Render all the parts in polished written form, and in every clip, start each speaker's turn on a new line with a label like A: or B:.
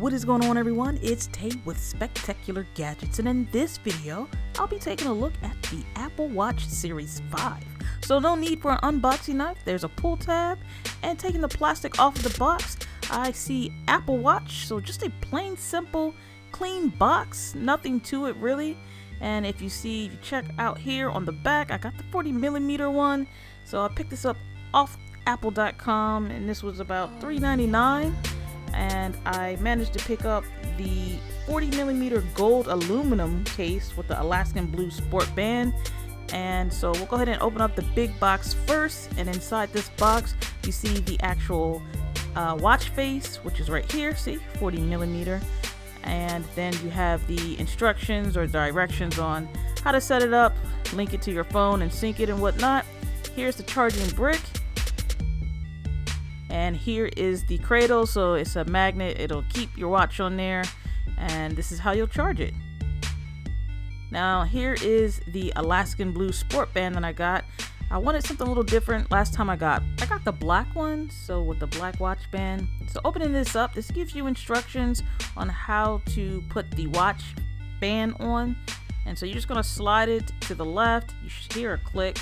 A: What is going on, everyone? It's Tate with Spectacular Gadgets, and in this video I'll be taking a look at the Apple Watch Series 5. So no need for an unboxing knife. There's a pull tab, and taking the plastic off of the box, I see Apple Watch. So just a plain, simple, clean box, nothing to it really. And if you check out here on the back, I got the 40mm one. So I picked this up off apple.com, and this was about $3.99. And I managed to pick up the 40mm gold aluminum case with the Alaskan blue sport band. And so we'll go ahead and open up the big box first, and inside this box you see the actual watch face, which is right here. See, 40mm. And then you have the instructions or directions on how to set it up, link it to your phone and sync it and whatnot. Here's the charging brick, and here is the cradle. So it's a magnet, it'll keep your watch on there, and this is how you'll charge it. Now here is the Alaskan blue sport band that I got. I wanted something a little different. Last time I got the black one, so with the black watch band. So opening this up, this gives you instructions on how to put the watch band on. And so you're just gonna slide it to the left. You should hear a click,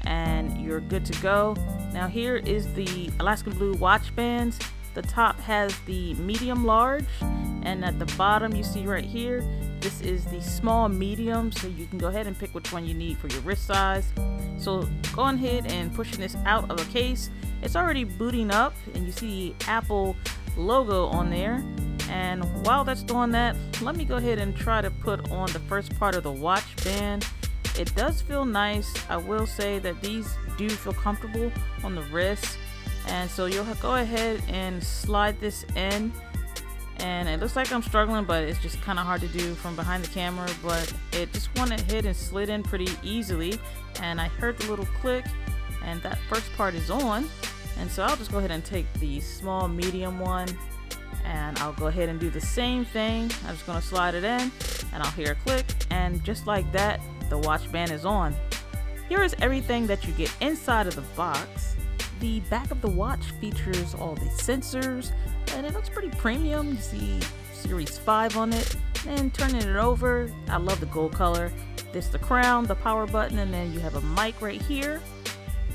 A: and you're good to go. Now here is the Alaskan blue watch bands. The top has the medium large, and at the bottom you see right here, this is the small medium, so you can go ahead and pick which one you need for your wrist size. So go ahead and pushing this out of the case. It's already booting up, and you see the Apple logo on there. And while that's doing that, let me go ahead and try to put on the first part of the watch band. It does feel nice. I will say that these do feel comfortable on the wrist. And so you'll go ahead and slide this in. And it looks like I'm struggling, but it's just kind of hard to do from behind the camera. But it just went ahead and slid in pretty easily. And I heard the little click, and that first part is on. And so I'll just go ahead and take the small medium one, and I'll go ahead and do the same thing. I'm just going to slide it in, and I'll hear a click, and just like that, the watch band is on. Here is everything that you get inside of the box. The back of the watch features all the sensors, and it looks pretty premium. You see Series 5 on it. And turning it over, I love the gold color. This is the crown, the power button, and then you have a mic right here.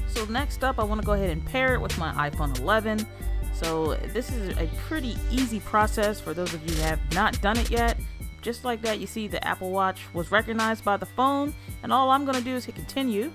A: So next up, I want to go ahead and pair it with my iPhone 11. So this is a pretty easy process for those of you who have not done it yet. Just like that, you see the Apple Watch was recognized by the phone, and all I'm going to do is hit continue.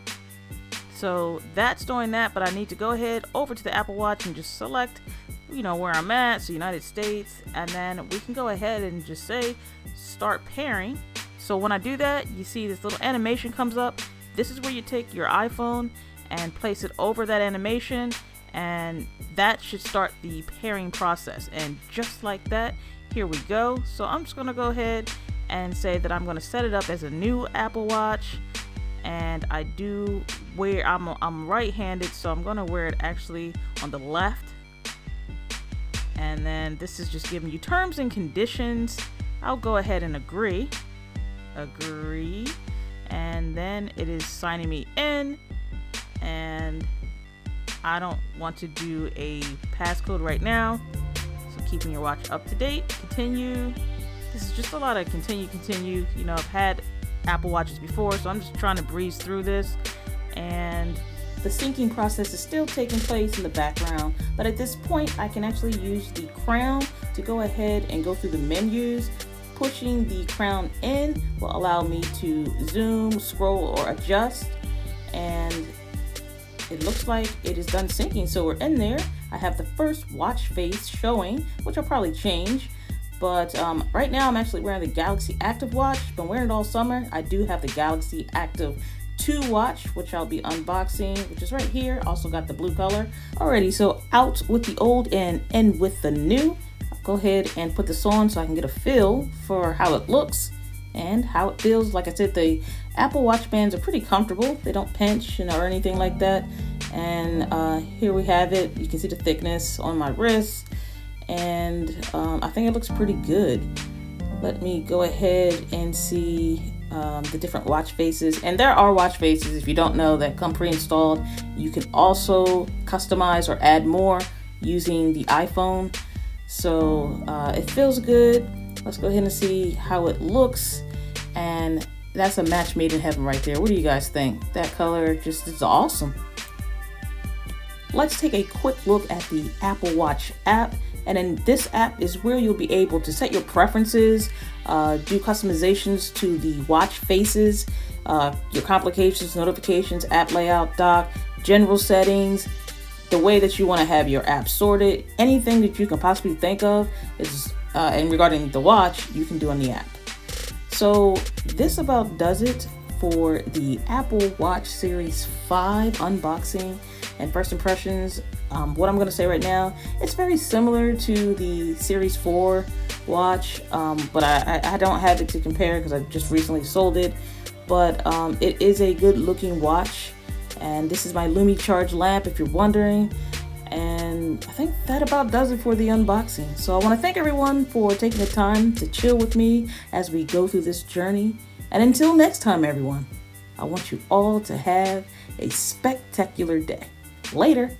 A: So that's doing that, but I need to go ahead over to the Apple Watch and just select, where I'm at, so United States, and then we can go ahead and just say start pairing. So when I do that, you see this little animation comes up. This is where you take your iPhone and place it over that animation, and that should start the pairing process. And just like that, here we go. So I'm just gonna go ahead and say that I'm gonna set it up as a new Apple Watch, and I'm right-handed, so I'm gonna wear it actually on the left. And then this is just giving you terms and conditions. I'll go ahead and agree, and then it is signing me in, and I don't want to do a passcode right now. So keeping your watch up to date, continue. This is just a lot of continue. I've had Apple Watches before, so I'm just trying to breeze through this. And the syncing process is still taking place in the background, but at this point I can actually use the crown to go ahead and go through the menus. Pushing the crown in will allow me to zoom, scroll, or adjust, and it looks like it is done syncing. So we're in there. I have the first watch face showing, which I'll probably change, but right now I'm actually wearing the Galaxy Active watch. Been wearing it all summer. I do have the Galaxy Active 2 watch, which I'll be unboxing, which is right here. Also got the blue color. Alrighty, so out with the old and in with the new. I'll go ahead and put this on so I can get a feel for how it looks and how it feels. Like I said, the Apple Watch bands are pretty comfortable. They don't pinch or anything like that. And here we have it. You can see the thickness on my wrist, and I think it looks pretty good. Let me go ahead and see the different watch faces. And there are watch faces, if you don't know, that come pre-installed. You can also customize or add more using the iPhone. So it feels good. Let's go ahead and see how it looks. And that's a match made in heaven right there. What do you guys think? That color just is awesome. Let's take a quick look at the Apple Watch app. And in this app is where you'll be able to set your preferences, do customizations to the watch faces, your complications, notifications, app layout, dock, general settings, the way that you want to have your app sorted. Anything that you can possibly think of is, and regarding the watch, you can do on the app. So this about does it for the Apple Watch Series 5 unboxing and first impressions. What I'm going to say right now, it's very similar to the Series 4 watch, but I don't have it to compare because I just recently sold it. But it is a good looking watch, and this is my LumiCharge lamp if you're wondering. And I think that about does it for the unboxing. So I want to thank everyone for taking the time to chill with me as we go through this journey. And until next time, everyone, I want you all to have a spectacular day. Later.